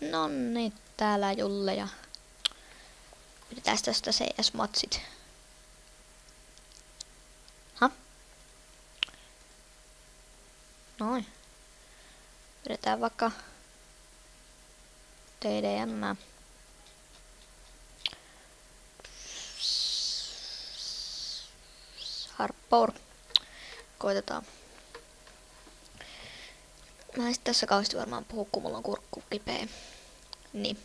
No niin, täällä Julle ja pidetään tästä CS-matsit. Ha? Noin. Pidetään vaikka TDM. Hardpower. Koitetaan. Mä en sit tässä kauheasti varmaan puhu, kun mulla on kurkku kipeä. Niin.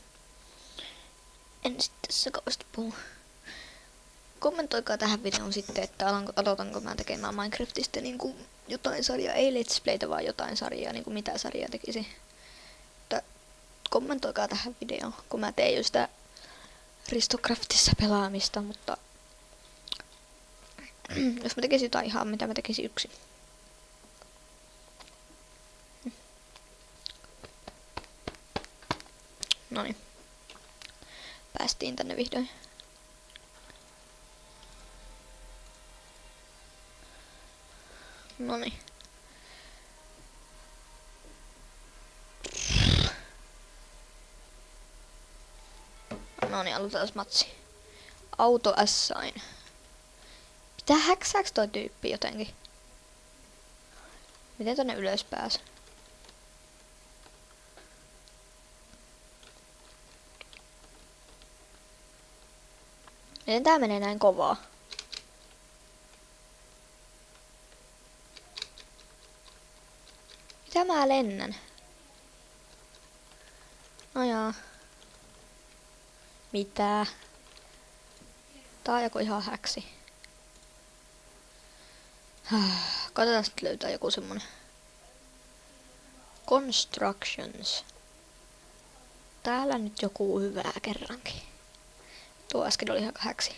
En sit tässä kauheasti puhu. Kommentoikaa tähän videoon sitten, että aloitanko mä tekemään Minecraftista niinku jotain sarjaa, ei Let's Playtä vaan jotain sarjaa, niinku mitä sarjaa tekisi. Mutta kommentoikaa tähän videoon, kun mä teen jo sitä Ristocraftissa pelaamista, mutta jos mä tekisin jotain ihan mitä mä tekisin yksin. Noniin. Päästiin tänne vihdoin. Noniin. Noniin, aloitetaan matsi. Auto assign. Pitää häksääks toi tyyppi jotenkin? Miten tonne ylös pääs? Miten tää menee näin kovaa? Mitä mä lennän? No jaa. Mitä? Tää on joku ihan häksi. Katsotaan sitten löytää joku semmonen. Constructions. Täällä nyt joku hyvää kerrankin. Tuo äsken oli ihan häksi.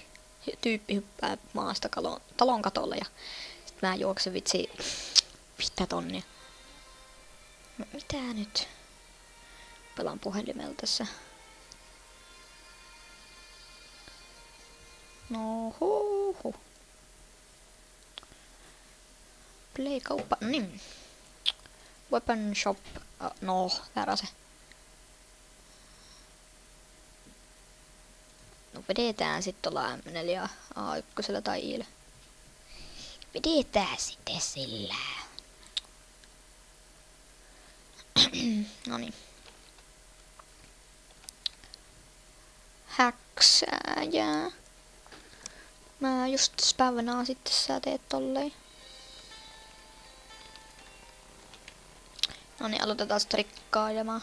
Tyyppi hyppää maasta talon katolle ja sit mä juoksen vitsi 5 tonnia. No, mitä nyt? Pelaan puhelimella tässä. No huuhu. Play kauppa. Niin. Weapon shop. No, väärä se. No vedetään sit tuolla M4 A1 tai iillä. Vedetään sitten sillä. Noniin. Häksääjää. Mä just spävänaan sitten sä teet tolleen. Noniin, aloitetaan sit rikkailemaan.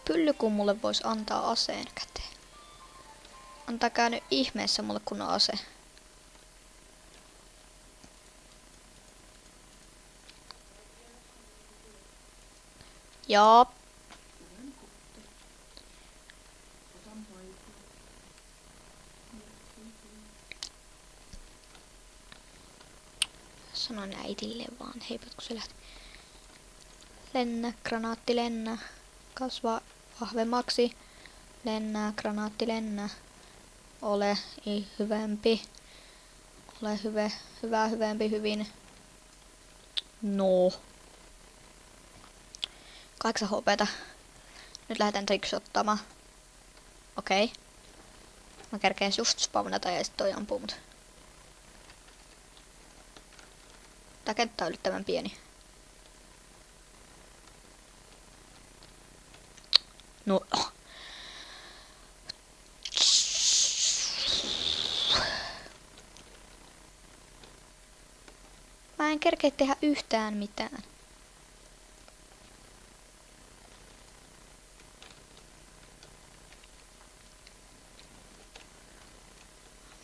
Pyllykuun mulle vois antaa aseen käteen. Antakaa nyt ihmeessä mulle kunnon ase. Joo. Sanoin äitille vaan, heipat kun se lähti. Lennä, granaatti lennä. Kasva vahvemmaksi. Lennä, granaatti lennä. Ole hyvempi. Ole hyvempi, hyvin. No. 8 HP:tä. Nyt lähdetään trickshottaamaan. Okei. Mä kerkeen just spawnata ja sit toi ampuu mut. Tää kenttä on yllättävän pieni. No. Mä en kerkeä tehdä yhtään mitään.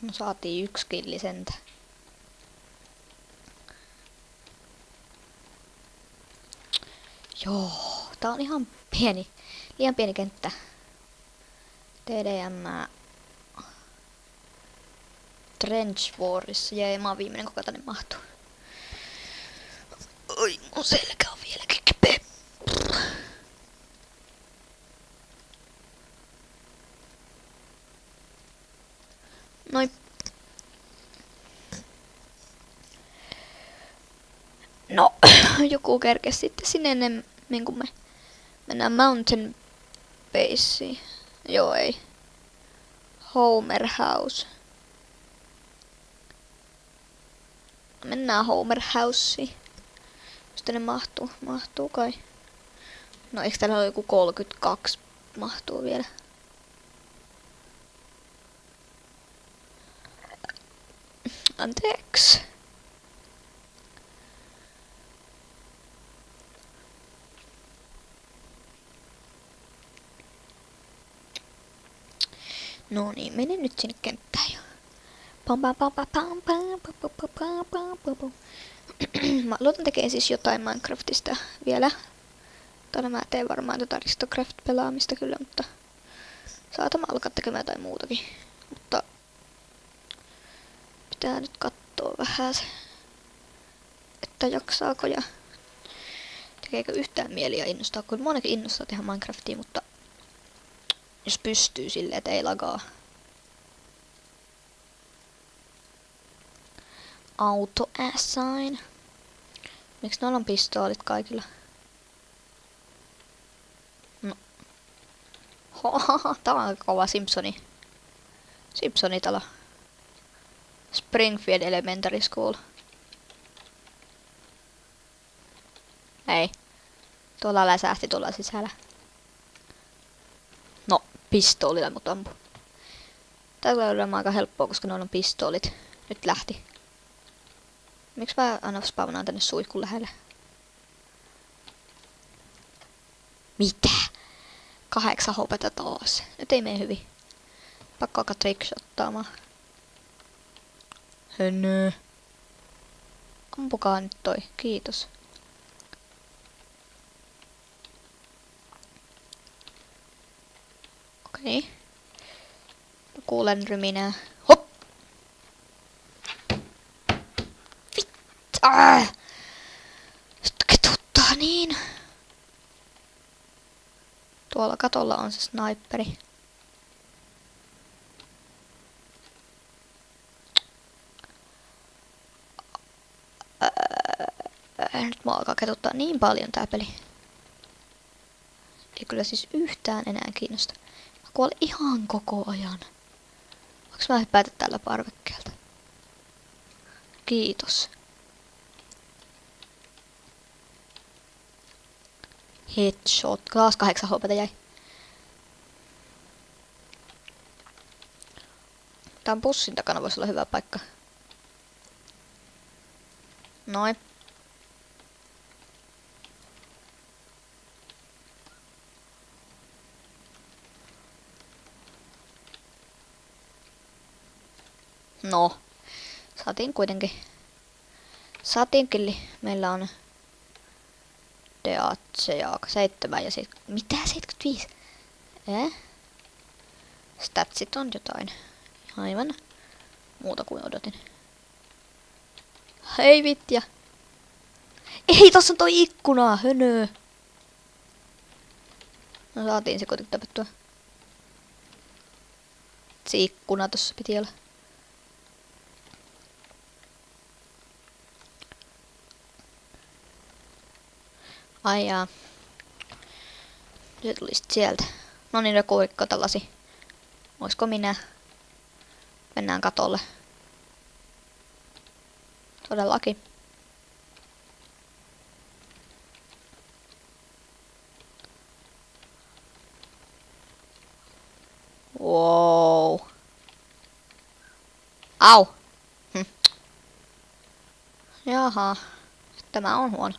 No saatiin 1 killi sentä. Joo, tää on ihan pieni. Liian pieni kenttä. TDM. Trench Warissa. Jee, mä oon viimeinen koko tänne mahtuu. Oi, mun selkä on vieläkin kipeä. Noin. No, joku kerkesi sitten sinne enemmän kuin me. Mennään Mountain Baseen. Joo, ei. Homer House. Mennään Homer Houseen. Jos tänne mahtuu. Mahtuu kai. No eikö täällä ole joku 32 mahtuu vielä? Anteeksi. No niin, menen nyt sinne kenttään jo. Mä aloitan tekemään siis jotain Minecraftista vielä. Todella mä teen varmaan tota Aristocraft-pelaamista kyllä, mutta saatan mä alkaa tekemään jotain muutakin. Mutta pitää nyt katsoa vähän se, että jaksaako ja tekeekö yhtään mieli ja innostaa. Kyllä mua ainakin innostaa tehdä Minecraftia, mutta jos pystyy silleen, että ei lagaa. Auto assign. Miksi noilla on pistoolit kaikilla? No. Tää on aika kova Simpsoni. Simpsonitalo. Springfield Elementary School. Ei. Tuolla läsähti tuolla sisällä. No, pistoolilla mut ampu. Tää tulee olemaan aika helppoa, koska noilla on pistoolit. Nyt lähti. Miksi mä aina spawnaan tänne suihkun lähelle? Mitä? 8 hopeta taas. Nyt ei mene hyvin. Pakko alkaa trickshottaamaan. Hönö. Ampukaa nyt toi. Kiitos. Okei. Mä kuulen ryminää. Hop! Sitten ketuttaa niin. Tuolla katolla on se sniperi. Nyt mua alkaa ketuttaa niin paljon tää peli. Ei kyllä siis yhtään enää kiinnosta. Mä kuolen ihan koko ajan. Voinko mä hypätä tällä parvekkeelta? Kiitos. Headshot. Taas 8 hopeta jäi. Tän bussin takana voisi olla hyvä paikka. Noin. No. Saatiin kuitenkin. Saatiin killi. Meillä on Deatse ja 7 ja sit... Mitä? 75? Statsit on jotain. Aivan muuta kuin odotin. Hei vittiä. Ei, tossa on toi ikkuna, hönö. No saatiin se kuitenkin tapettua. Se ikkuna tossa piti olla. Ai jaa. Se tuli sit sieltä. No niin, joku rikkotallasi. Oisko minä? Mennään katolle. Todellakin. Wow. Au. Jaha. Tämä on huono.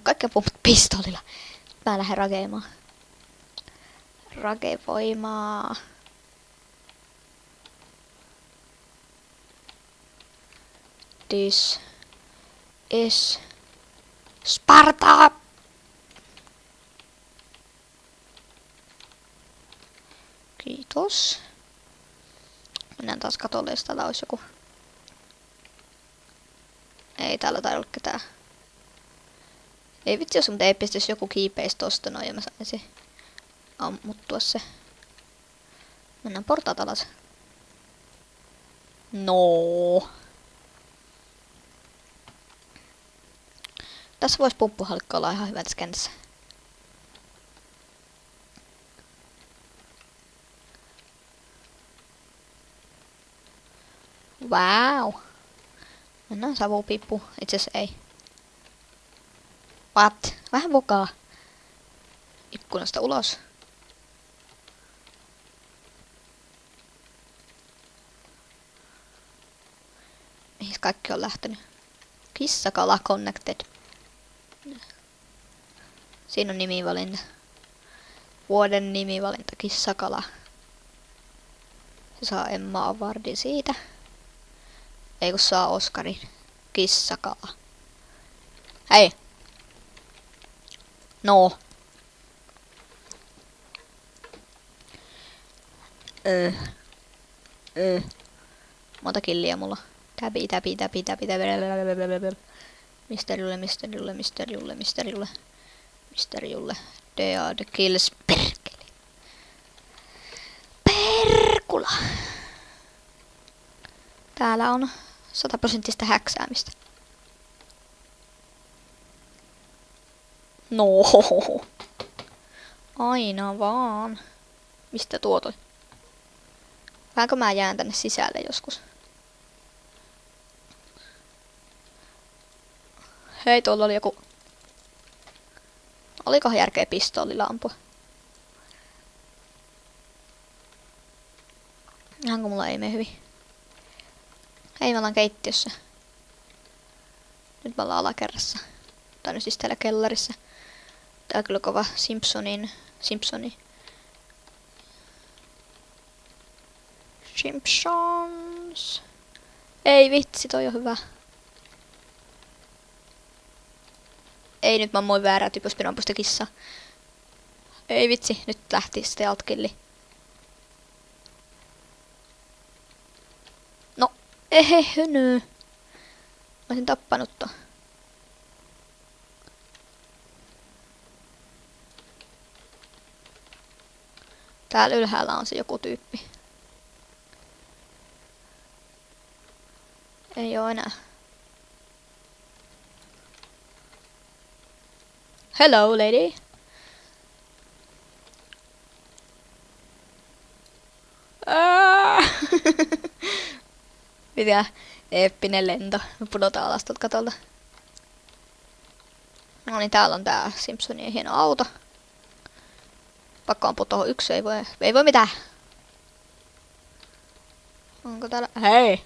Kaikki ampuu pistoolilla. Mä lähden rakeamaan. Rakevoimaa. This is Sparta! Kiitos. Mennään taas katolle, jos täällä olisi joku. Ei täällä taida olla ketään. Ei vitsi, jos mutta ei pistäisi joku kiipeisi tosta noin ja mä saisin ammuttua se. Mennään portaat alas. No. Tässä voisi pumppuhalikko olla ihan hyvä tässä kentässä. Wow. Mennään savupiippuun. Itse asiassa ei. What? Vähän vokaa. Ikkunasta ulos. Mihin kaikki on lähtenyt? Kissakala connected. Siinä on nimivalinta. Vuoden nimivalinta kissakala. Se saa Emma Awardin siitä. Ei kun saa Oscarin. Kissakala. Hei! No. Monta killiä mulla. Täpi. Mister Julle. They are the kills. Perkele. Perkula. Täällä on 100% häksäämistä. No. Aina vaan. Mistä tuo toi? Vähänkö mä jään tänne sisälle joskus? Hei, tuolla oli joku... Olikohan järkeä pistoolilla ampua? Ihan kun mulla ei mene hyvin. Hei, me ollaan keittiössä. Nyt me ollaan alakerrassa. Tai nyt siis täällä kellarissa. Tää on kyllä kova Simpsoni. Simpsons. Ei vitsi, toi on hyvä. Ei nyt mä ammuin väärää typyspinampusta kissaa. Ei vitsi, nyt lähti stealth killi. No, hönö. Mä olisin tappanut ton. Täällä ylhäällä on se joku tyyppi. Ei oo enää. Hello, lady. Mitä eeppinen lento. Me pudotaan alas tuolta katolta. No niin, täällä on tää Simpsonien hieno auto. Pakko ampua tohon yksi, ei voi mitään. Onko täällä? Hei!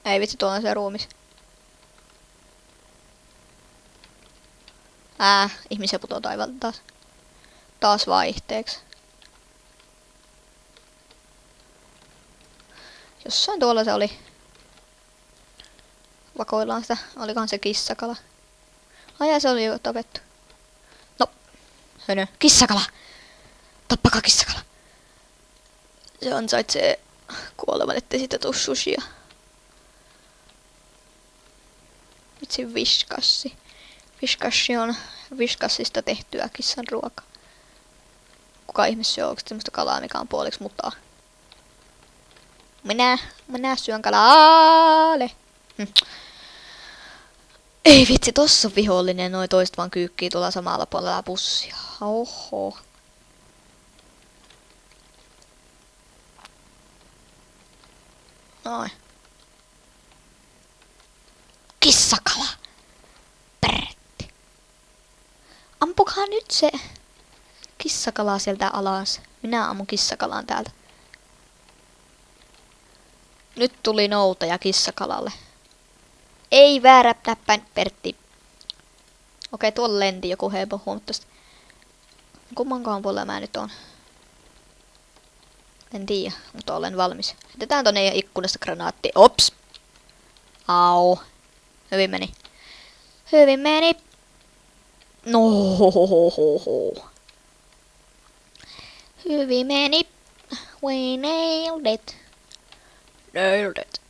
Ei vitsi, tuolla on se ruumis. Ihmisiä putoo taivalta taas. Taas vaihteeksi. Jossain tuolla se oli. Vakoillaan sitä. Olikohan se kissakala? Ai se oli jo tapettu. No. Hönö. Kissakala! Tappakaa kissakala! Se ansaitsee kuolevan, ettei siitä tuu sushia. Vitsi Whiskas. Whiskas on Whiskasista tehtyä kissan ruoka. Kuka ihme syö oikeesti semmoista kalaa, mikä on puoliksi mutaa? Minä syön kalaale. Ei vitsi, tossa on vihollinen, noi toiset vaan kyykkii tuolla samalla puolella bussia. Oho. Noin. Kissakala! Pertti. Ampukaa nyt se kissakala sieltä alas. Minä ammun kissakalaan täältä. Nyt tuli noutaja kissakalalle. Ei väärä täppäin, Pertti. Okei, tuolla lenti joku hebo huomattavasti. Kummankaan puolella mä nyt on? En tiedä, mutta olen valmis. Jätetään tonne ikkunasta granaatti. Ops! Au. Hyvin meni. Hyvin meni. No. Hyvin meni. We nailed it. Nailed it.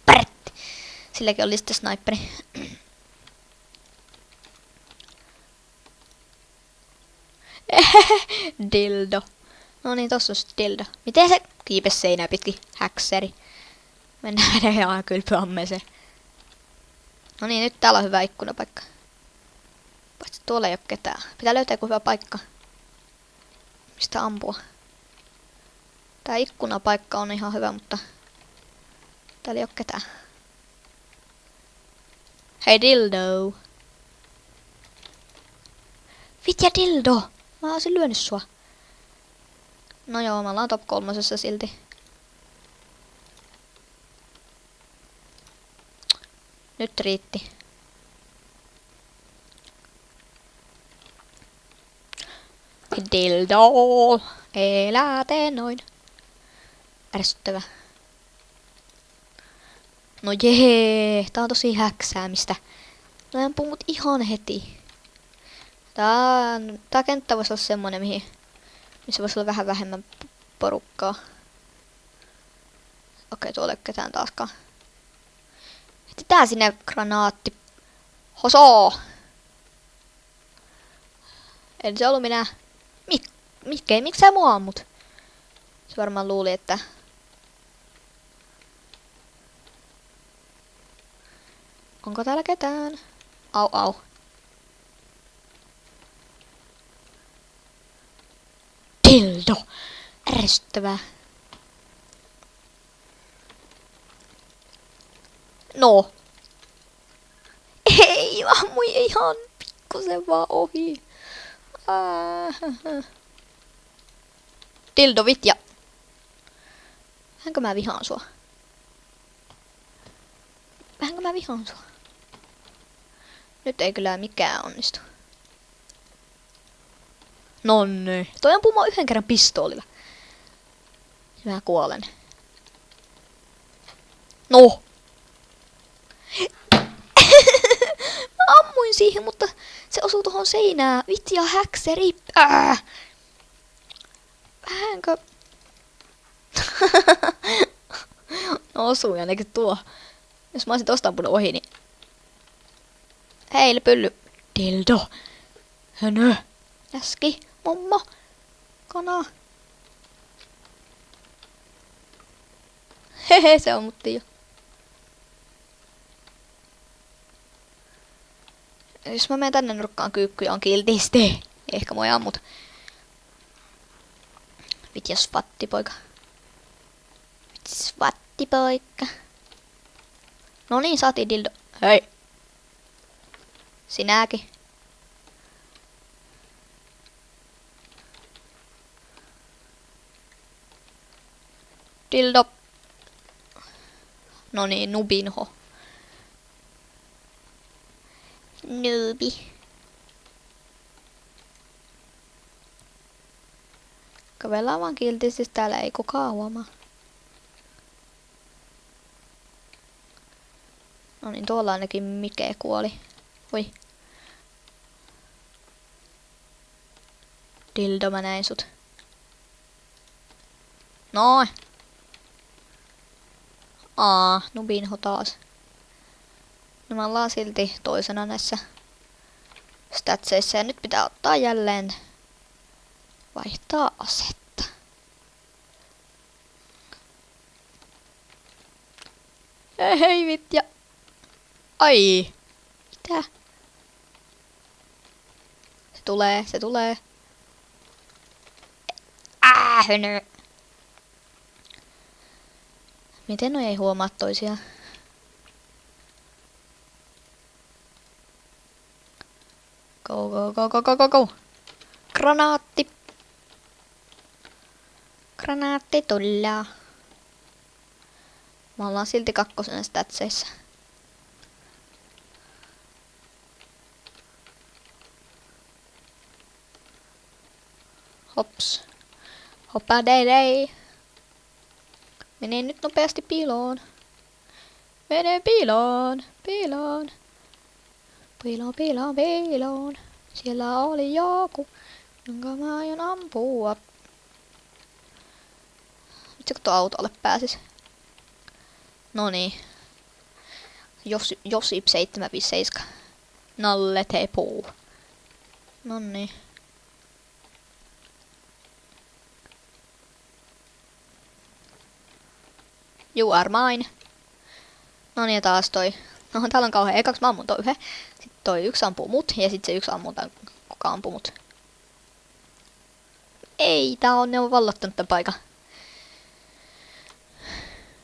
Pertti. Silläkin oli sitten sniperi. Dildo. No niin, tossa on sit dildo. Miten se kiipes seinää pitkin? Häkseri. Mennään ihan kylpyammeeseen. No niin, nyt täällä on hyvä ikkunapaikka. Paitsi tuolla ei oo ketään. Pitää löytää joku hyvä paikka. Mistä ampua? Tää ikkunapaikka on ihan hyvä, mutta täällä ei oo ketään. Hei dildo. Vitja dildo! Mä olisin lyönyt sua. No joo, mä ollaan top 3 silti. Nyt riitti. Dildo! Elää tee noin. Ärsyttävä. No jee, tää on tosi häksäämistä. No ampuu mut ihan heti. Tää kenttä voisi olla semmonen, missä voisi olla vähän vähemmän porukkaa. Okei, tuolla ei ole ketään taaskaan. Tää sinne granaatti. Hosoo! En se ollut minä. Miksi sä mua ammut? Se varmaan luuli, että... Onko täällä ketään? Au au. Dildo! Ärsyttävää. No. Ei, ammui ihan pikkusen vaan ohi. Dildo vitja. Vähänkö mä vihaan sua? Vähänkö mä vihaan sua? Nyt ei kyllä mikään onnistu. Nonni. Toi ampuu mua yhden kerran pistoolilla. Mä kuolen. No. Mä ammuin siihen, mutta se osuu tuohon seinään. Vitja häkseri. Vähänkö? No osuu ainakin tuo. Jos mä olisin tosta ampunut ohi, niin... Hei, pylly. Dildo. Hönö. Läski. Mummo. Kana. Hehe, se ammuttiin jo. Jos mä menen tänne nurkkaan kyykkyyn, on kiltisti. Ehkä mua ei ammuta. Vitja svattipoika. Svattipoika. No niin, saatiin dildo. Hei. Sinäkin. Dildo. No niin, nubinho. Nubi. Kävellään vaan kiltisti, täällä ei kukaan huomaa. No niin, tuolla ainakin Mike kuoli. Oi. Dildo, mä näin sut. Noin. Nubinho taas. No me ollaan silti toisena näissä statseissa ja nyt pitää ottaa jälleen vaihtaa asetta. Hei vitja. Ai. Mitä? Se tulee. Hönö. Miten noi ei huomaa toisiaan? Go, go, go, go, go, go, go. Granaatti. Granaatti tullaa. Me ollaan silti kakkosena statseissa. Hops. Hoppa dei dei. Mene nyt nopeasti piiloon. Mene piiloon. Piiloon. Piiloon, piiloon, piiloon. Siellä oli joku, jonka mä aion ampua. Vitsi kun tuo autolle pääsis. Noniin. Josip 757. Nalle tepuu. Noniin. You are mine. Noniin ja taas toi. No täällä on kauhean. Ekaksi mä ammun toi yhden. Sitten toi yksi ampuu mut. Ja sitten se yksi ammuu tän, kuka ampuu mut. Ei, ne on vallottanut tän paikan.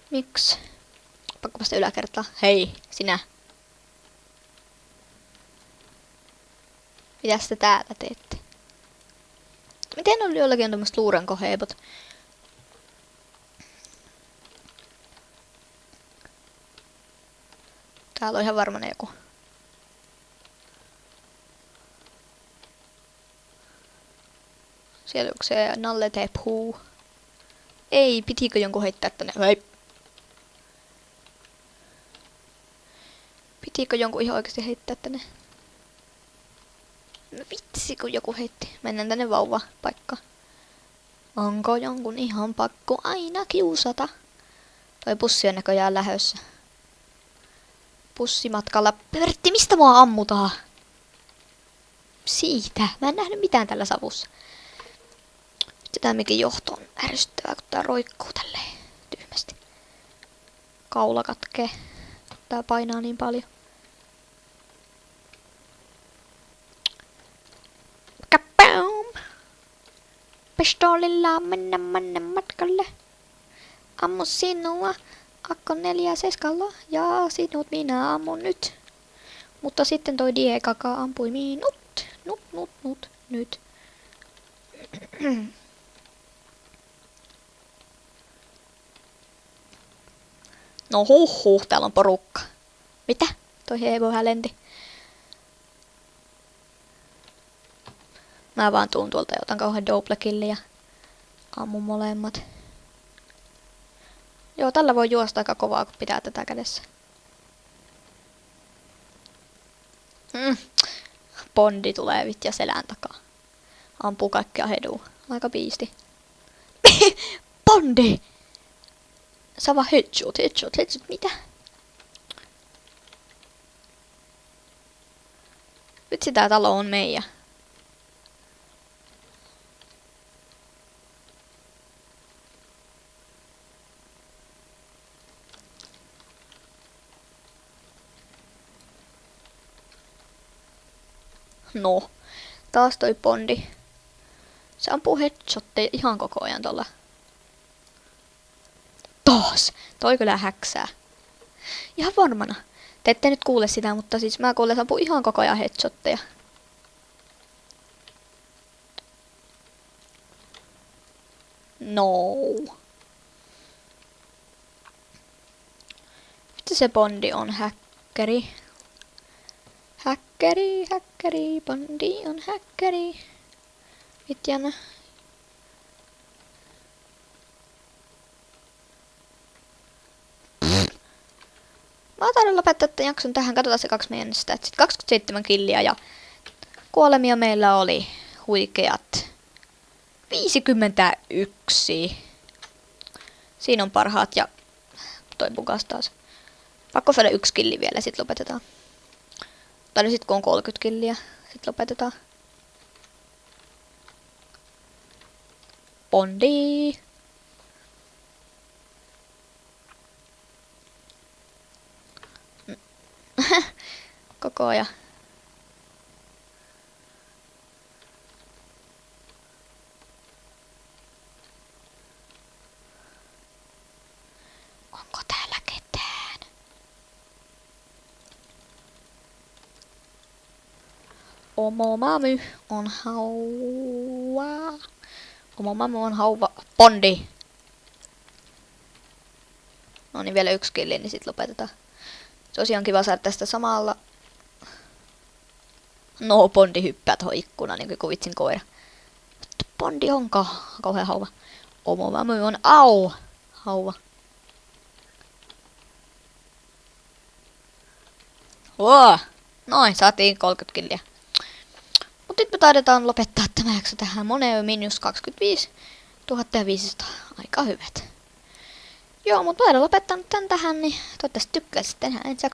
Miksi? Pakko päästä yläkertaan. Hei, sinä. Mitäs te täällä teette? Miten oli jollakin on tämmöset luurankoheipot? Täällä on ihan varmana joku. Siellä onko se Nalle Tepuu. Ei, pitikö jonkun heittää tänne? Hei. Pitikö jonkun ihan oikeasti heittää tänne? No vitsi, kun joku heitti. Mennään tänne vauva-paikkaan. Onko jonkun ihan pakko aina kiusata? Toi pussi on näköjään lähössä. Pussimatkalla. Pertti, mistä mua ammutaan? Siitä. Mä en nähnyt mitään tällä savussa. Sitten tää mikin johto on ärsyttävää, kun tää roikkuu tälleen tyhmästi. Kaula katkee. Tää painaa niin paljon. Kapaum! Pistoolilla mennä matkalle. Ammu sinua. Akko 4 seskalla. Ja sinut minä ammun nyt. Mutta sitten toi Diekaka ampui minut. Nyt. No huhhuh, täällä on porukka. Mitä? Toi hevohän lenti. Mä vaan tuun tuolta ja otan kauhean double-killi ja ammun molemmat. Joo, tällä voi juosta aika kovaa, kun pitää tätä kädessä. Bondi tulee vitja selän takaa. Ampuu kaikkia hedua. Aika biisti. Bondi! Sama headshot, mitä? Vitsi, tää talo on meidän. No, taas toi Bondi. Se ampuu headshotteja ihan koko ajan tolla. Taas! Toi kyllä häksää. Ihan varmana. Te ette nyt kuule sitä, mutta siis mä kuulen, se ampuu ihan koko ajan headshotteja. No. Vitsi, se Bondi on häkkäri. Häkkäri, Bondi on häkkäri. Vitjana. Mä taidan lopettaa tämän jakson tähän. Katsotaan se 2 meidän statsit. 27 killiä ja kuolemia meillä oli huikeat 51. Siinä on parhaat ja toi bukas taas. Pakko saada 1 killi vielä, sit lopetetaan. Tai sit kun on 30 killiä, sit lopetetaan. Bondi. Koko ajan. Onko täällä ketään? Omo mamy on hauva. Omo mamy on hauva. Bondi. No niin, vielä 1 killi, niin sit lopetetaan. Se olisi ihan kiva saada tästä samalla. No, Bondi hyppää tuohon ikkunaan, niin kuin vitsin koira. Bondi on kauhean hauva. Omo mamy on hauva. Noin, saatiin 30 killiä. Mut nyt me taidetaan lopettaa tämä jakso tähän. Moneo minus 25 500. Aika hyvät. Joo, mutta mä taidan lopettaa nyt tän tähän, niin toivottavasti tykkäsitte. Ensi